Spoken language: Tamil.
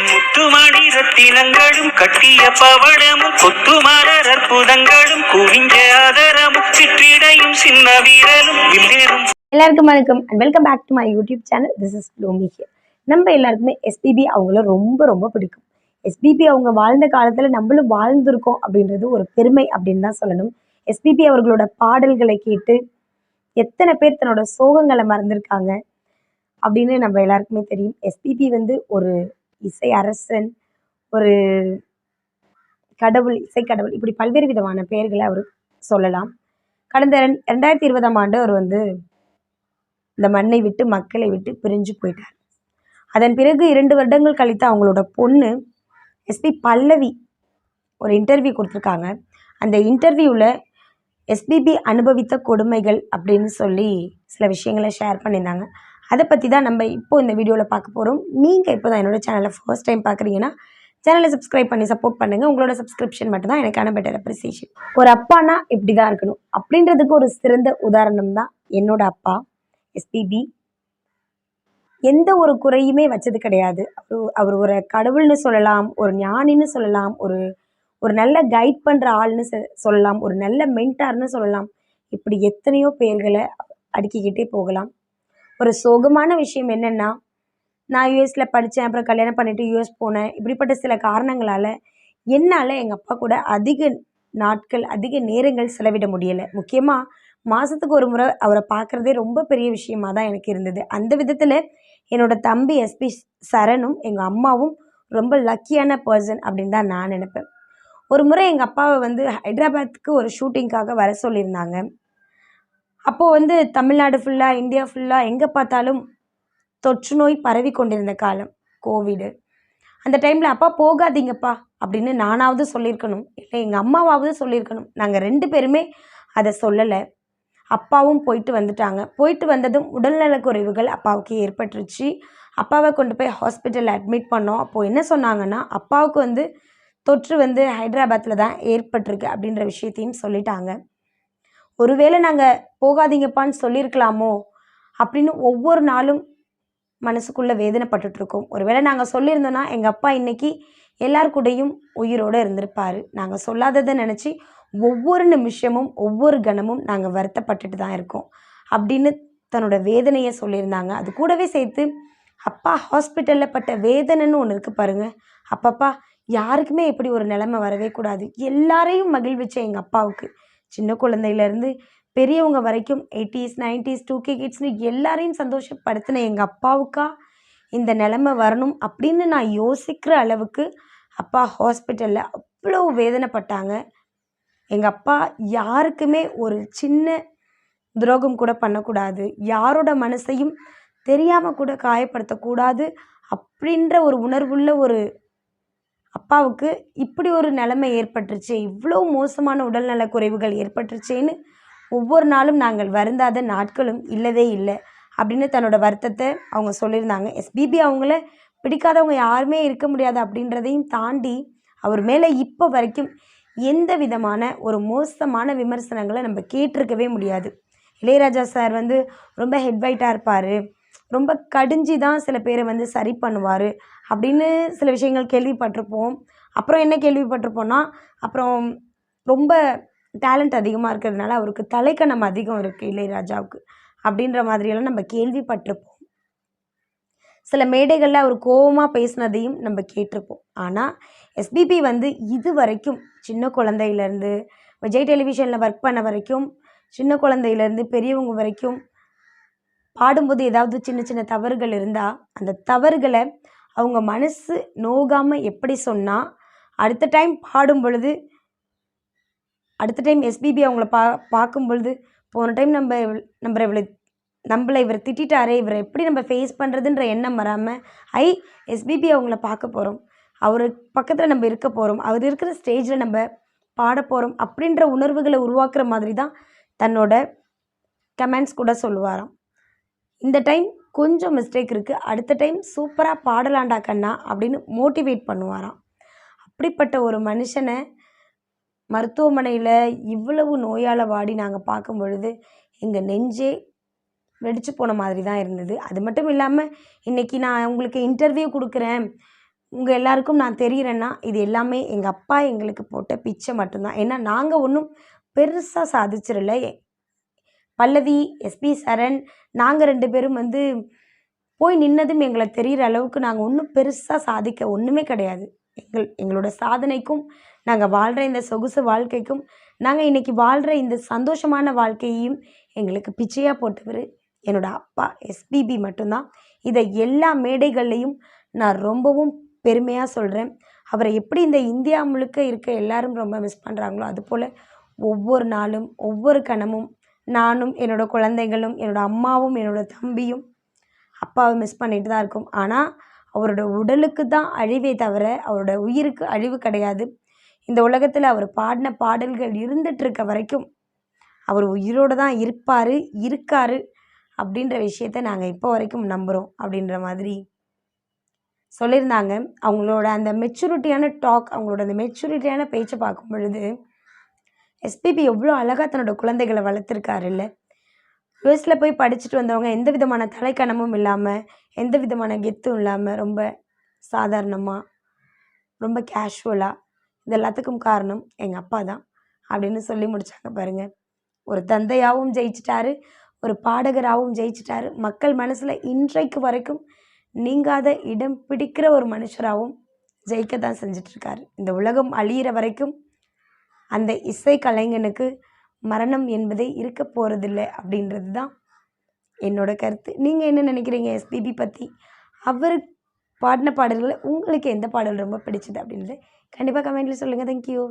முத்துமணி ரத்தினங்களும் கட்டிய பவளமும் கொத்துமலர் அற்புதங்களும் குவிஞ்ச ஆதரமும் சிற்றிடையும் சின்ன வீரலும் வில்லேறும். எல்லாருக்கும் வணக்கம் and welcome back to my YouTube channel. This is லோமி ஹியர். நம்ம எல்லாருக்குமே எஸ்பிபி அவங்கள ரொம்ப ரொம்ப பிடிக்கும். எஸ்பிபி அவங்க வாழ்ந்த காலத்தில் நம்மளும் வாழ்ந்திருக்கோம் அப்படின்றது ஒரு பெருமை அப்படின்னு தான் சொல்லணும். எஸ்பிபி அவர்களோட பாடல்களை கேட்டு எத்தனை பேர் தன்னோட சோகங்களை மறந்துருக்காங்க அப்படின்னு நம்ம எல்லாருக்குமே தெரியும். எஸ்பிபி வந்து ஒரு இசை அரசன், ஒரு கடவுள், இசைக்கடவுள், இப்படி பல்வேறு விதமான பெயர்களை அவர் சொல்லலாம். கடந்த 2020 அவர் வந்து இந்த மண்ணை விட்டு மக்களை விட்டு பிரிஞ்சு போயிட்டார். அதன் பிறகு 2 வருடங்கள் கழித்து அவங்களோட பொண்ணு எஸ்பி பல்லவி ஒரு இன்டர்வியூ கொடுத்துருக்காங்க. அந்த இன்டர்வியூவில் எஸ்பிபி அனுபவித்த கொடுமைகள் அப்படின்னு சொல்லி சில விஷயங்களை ஷேர் பண்ணியிருந்தாங்க. அதை பற்றி தான் நம்ம இப்போது இந்த வீடியோவில் பார்க்க போகிறோம். நீங்கள் இப்போ தான் என்னோடய சேனலை ஃபர்ஸ்ட் டைம் பார்க்குறீங்கன்னா சேனலை சப்ஸ்கிரைப் பண்ணி சப்போர்ட் பண்ணுங்கள். உங்களோட சப்ஸ்கிரிப்ஷன் மட்டும்தான் எனக்கான பெட்டர் அப்ரிசியேஷன். ஒரு அப்பானா இப்படி தான் இருக்கணும் அப்படின்றதுக்கு ஒரு சிறந்த உதாரணம் தான் என்னோட அப்பா எஸ்பிபி. எந்த ஒரு குறையுமே வச்சது கிடையாது. அவர் ஒரு கடவுள்னு சொல்லலாம், ஒரு ஞானின்னு சொல்லலாம், ஒரு நல்ல கைட் பண்ணுற ஆள்னு சொல்லலாம், ஒரு நல்ல மென்டார்னு சொல்லலாம். இப்படி எத்தனையோ பேர்களை அடுக்கிக்கிட்டே போகலாம். ஒரு சோகமான விஷயம் என்னென்னா, நான் யூஎஸில் படித்தேன், அப்புறம் கல்யாணம் பண்ணிவிட்டு யூஎஸ் போனேன். இப்படிப்பட்ட சில காரணங்களால் என்னால் எங்கள் அப்பா கூட அதிக நாட்கள் அதிக நேரங்கள் செலவிட முடியலை. முக்கியமாக மாதத்துக்கு ஒரு முறை அவரை பார்க்குறதே ரொம்ப பெரிய விஷயமாக தான் எனக்கு இருந்தது. அந்த விதத்தில் என்னோடய தம்பி எஸ்பி சரணும் எங்கள் அம்மாவும் ரொம்ப லக்கியான பர்சன் அப்படின்னு தான் நான் நினைப்பேன். ஒரு முறை எங்கள் அப்பாவை வந்து ஹைதராபாத்துக்கு ஒரு ஷூட்டிங்காக வர சொல்லியிருந்தாங்க. அப்போது வந்து தமிழ்நாடு ஃபுல்லாக, இந்தியா ஃபுல்லாக எங்கே பார்த்தாலும் தொற்று நோய் பரவி கொண்டிருந்த காலம், கோவிடு. அந்த டைமில் அப்பா போகாதீங்கப்பா அப்படின்னு நானாவது சொல்லியிருக்கணும், இல்லை எங்கள் அம்மாவாவது சொல்லியிருக்கணும். நாங்கள் 2 பேருமே அதை சொல்லலை. அப்பாவும் போயிட்டு வந்துட்டாங்க. போயிட்டு வந்ததும் உடல்நலக் குறைவுகள் அப்பாவுக்கு ஏற்பட்டுருச்சு. அப்பாவை கொண்டு போய் ஹாஸ்பிட்டலில் அட்மிட் பண்ணோம். அப்போது என்ன சொன்னாங்கன்னா, அப்பாவுக்கு வந்து தொற்று வந்து ஹைதராபாத்தில் தான் ஏற்பட்டிருக்கு அப்படின்ற விஷயத்தையும் சொல்லிட்டாங்க. ஒருவேளை நாங்கள் போகாதீங்கப்பான்னு சொல்லியிருக்கலாமோ அப்படின்னு ஒவ்வொரு நாளும் மனசுக்குள்ளே வேதனைப்பட்டுட்ருக்கோம். ஒருவேளை நாங்கள் சொல்லியிருந்தோன்னா எங்கள் அப்பா இன்றைக்கி எல்லார் கூடயும் உயிரோடு இருந்திருப்பார். நாங்கள் சொல்லாததை நினச்சி ஒவ்வொரு நிமிஷமும் ஒவ்வொரு கணமும் நாங்கள் வருத்தப்பட்டுட்டு தான் இருக்கோம் அப்படின்னு தன்னோட வேதனையை சொல்லியிருந்தாங்க. அது கூடவே சேர்த்து அப்பா ஹாஸ்பிட்டலில் பட்ட வேதனைன்னு ஒன்று இருக்குது பாருங்கள். அப்பப்பா யாருக்குமே இப்படி ஒரு நிலைமை வரவே கூடாது. எல்லாரையும் மகிழ்விச்ச எங்கள் அப்பாவுக்கு, சின்ன குழந்தையிலேருந்து பெரியவங்க வரைக்கும் 80s 90s 2K கிட்ஸ்னு எல்லாரையும் சந்தோஷப்படுத்தின எங்கள் அப்பாவுக்கா இந்த நிலைமை வரணும் அப்படின்னு நான் யோசிக்கிற அளவுக்கு அப்பா ஹாஸ்பிட்டலில் அவ்வளோ வேதனைப்பட்டாங்க. எங்கள் அப்பா யாருக்குமே ஒரு சின்ன துரோகம் கூட பண்ணக்கூடாது, யாரோட மனசையும் தெரியாமல் கூட காயப்படுத்தக்கூடாது அப்படின்ற ஒரு உணர்வுள்ள ஒரு அப்பாவுக்கு இப்படி ஒரு நிலைமை ஏற்பட்டுருச்சு, இவ்வளோ மோசமான உடல்நல குறைவுகள் ஏற்பட்டுருச்சேன்னு ஒவ்வொரு நாளும் நாங்கள் வருந்தாத நாட்களும் இல்லவே இல்லை அப்படின்னு தன்னோட வருத்தத்தை அவங்க சொல்லியிருந்தாங்க. எஸ்பிபி அவங்கள பிடிக்காதவங்க யாருமே இருக்க முடியாது அப்படின்றதையும் தாண்டி அவர் மேலே இப்போ வரைக்கும் எந்த விதமான ஒரு மோசமான விமர்சனங்களை நம்ம கேட்டிருக்கவே முடியாது. இளையராஜா சார் வந்து ரொம்ப ஹெட்வைட்டாக இருப்பார், ரொம்ப கடிஞ்சி தான் சில பேரை வந்து சரி பண்ணுவார் அப்படின்னு சில விஷயங்கள் கேள்விப்பட்டிருப்போம். அப்புறம் என்ன கேள்விப்பட்டிருப்போம்னா, அப்புறம் ரொம்ப டேலண்ட் அதிகமாக இருக்கிறதுனால அவருக்கு தலைக்கணம் அதிகம் இருக்குது இளையராஜாவுக்கு அப்படின்ற மாதிரியெல்லாம் நம்ம கேள்விப்பட்டிருப்போம். சில மேடைகளில் அவர் கோபமாக பேசினதையும் நம்ம கேட்டிருப்போம். ஆனால் எஸ்பிபி வந்து இது வரைக்கும் சின்ன குழந்தையிலேருந்து விஜய் டெலிவிஷனில் ஒர்க் பண்ண வரைக்கும், சின்ன குழந்தையிலேருந்து பெரியவங்க வரைக்கும் பாடும்போது ஏதாவது சின்ன சின்ன தவறுகள் இருந்தால் அந்த தவறுகளை அவங்க மனசு நோகாமல் எப்படி சொன்னால், அடுத்த டைம் பாடும் பொழுது, அடுத்த டைம் எஸ்பிபி அவங்கள பார்க்கும் பொழுது, போன டைம் நம்மளை இவர் திட்டாரே, இவரை எப்படி நம்ம ஃபேஸ் பண்ணுறதுன்ற எண்ணம் வராமல், எஸ்பிபி அவங்கள பார்க்க போகிறோம், அவர் பக்கத்தில் நம்ம இருக்க போகிறோம், அவர் இருக்கிற ஸ்டேஜில் நம்ம பாட போகிறோம் அப்படின்ற உணர்வுகளை உருவாக்குற மாதிரி தான் தன்னோட கமெண்ட்ஸ் கூட சொல்லுவாராம். இந்த டைம் கொஞ்சம் மிஸ்டேக் இருக்குது, அடுத்த டைம் சூப்பராக பாடலாண்டா கண்ணா அப்படின்னு மோட்டிவேட் பண்ணுவாராம். அப்படிப்பட்ட ஒரு மனுஷனை மருத்துவமனையில் இவ்வளவு நோயால் வாடி நாங்கள் பார்க்கும் பொழுது எங்கள் நெஞ்சே வெடிச்சு போன மாதிரி தான் இருந்தது. அது மட்டும் இல்லாமல் இன்றைக்கி நான் உங்களுக்கு இன்டர்வியூ கொடுக்குறேன், உங்கள் எல்லாருக்கும் நான் தெரிகிறேன்னா இது எல்லாமே எங்கள் அப்பா எங்களுக்கு போட்ட பிச்சை மட்டும்தான். ஏன்னா நாங்கள் ஒன்றும் பெருசாக சாதிச்சிடல. பல்லவி, எஸ்பி சரண், நாங்கள் 2 பேரும் வந்து போய் நின்னதும் எங்களை தெரிகிற அளவுக்கு நாங்கள் ஒன்றும் பெருசாக சாதிக்க ஒன்றுமே கிடையாது. எங்களோட சாதனைக்கும் நாங்கள் வாழ்கிற இந்த சொகுசு வாழ்க்கைக்கும் நாங்கள் இன்றைக்கி வாழ்கிற இந்த சந்தோஷமான வாழ்க்கையையும் எங்களுக்கு பிச்சையாக போட்டவர் என்னோடய அப்பா எஸ்பிபி மட்டும்தான். இதை எல்லா மேடைகள்லையும் நான் ரொம்பவும் பெருமையாக சொல்கிறேன். அவரை எப்படி இந்த இந்தியா முழுக்க இருக்க எல்லாரும் ரொம்ப மிஸ் பண்ணுறாங்களோ அதுபோல் ஒவ்வொரு நாளும் ஒவ்வொரு கணமும் நானும் என்னோடய குழந்தைகளும் என்னோடய அம்மாவும் என்னோடய தம்பியும் அப்பாவை மிஸ் பண்ணிட்டு தான் இருக்கும். ஆனால் அவரோட உடலுக்கு தான் அழிவே தவிர அவரோட உயிருக்கு அழிவு கிடையாது. இந்த உலகத்தில் அவர் பாடின பாடல்கள் இருந்துகிட்ருக்க வரைக்கும் அவர் உயிரோடு தான் இருக்கார் அப்படின்ற விஷயத்த நாங்கள் இப்போ வரைக்கும் நம்புகிறோம் அப்படின்ற மாதிரி சொல்லியிருந்தாங்க. அவங்களோட அந்த மெச்சூரிட்டியான டாக், அவங்களோட அந்த மெச்சூரிட்டியான பேச்சை பார்க்கும் பொழுது எஸ்பிபி எவ்வளோ அழகாக தன்னோட குழந்தைகளை வளர்த்துருக்காரு இல்லை. யூஎஸில் போய் படிச்சுட்டு வந்தவங்க எந்த விதமான தலைக்கணமும் இல்லாமல் எந்த விதமான கெத்தும் இல்லாமல் ரொம்ப சாதாரணமாக ரொம்ப கேஷுவலாக இது எல்லாத்துக்கும் காரணம் எங்கள் அப்பா தான் அப்படின்னு சொல்லி முடித்தாங்க பாருங்கள். ஒரு தந்தையாகவும் ஜெயிச்சிட்டாரு, ஒரு பாடகராகவும் ஜெயிச்சிட்டாரு, மக்கள் மனசில் இன்றைக்கு வரைக்கும் நீங்காத இடம் பிடிக்கிற ஒரு மனுஷராகவும் ஜெயிக்க தான் செஞ்சிட்ருக்காரு. இந்த உலகம் அழியிற வரைக்கும் அந்த இசை கலைஞனுக்கு மரணம் என்பதே இருக்க போகிறதில்ல அப்படின்றது தான் என்னோட கருத்து. நீங்கள் என்ன நினைக்கிறீங்க எஸ்பிபி பற்றி? அவர் பாடின பாடல்களை உங்களுக்கு எந்த பாடல் ரொம்ப பிடிச்சது அப்படின்றது கண்டிப்பாக கமெண்ட்டில் சொல்லுங்கள். தேங்க்யூ.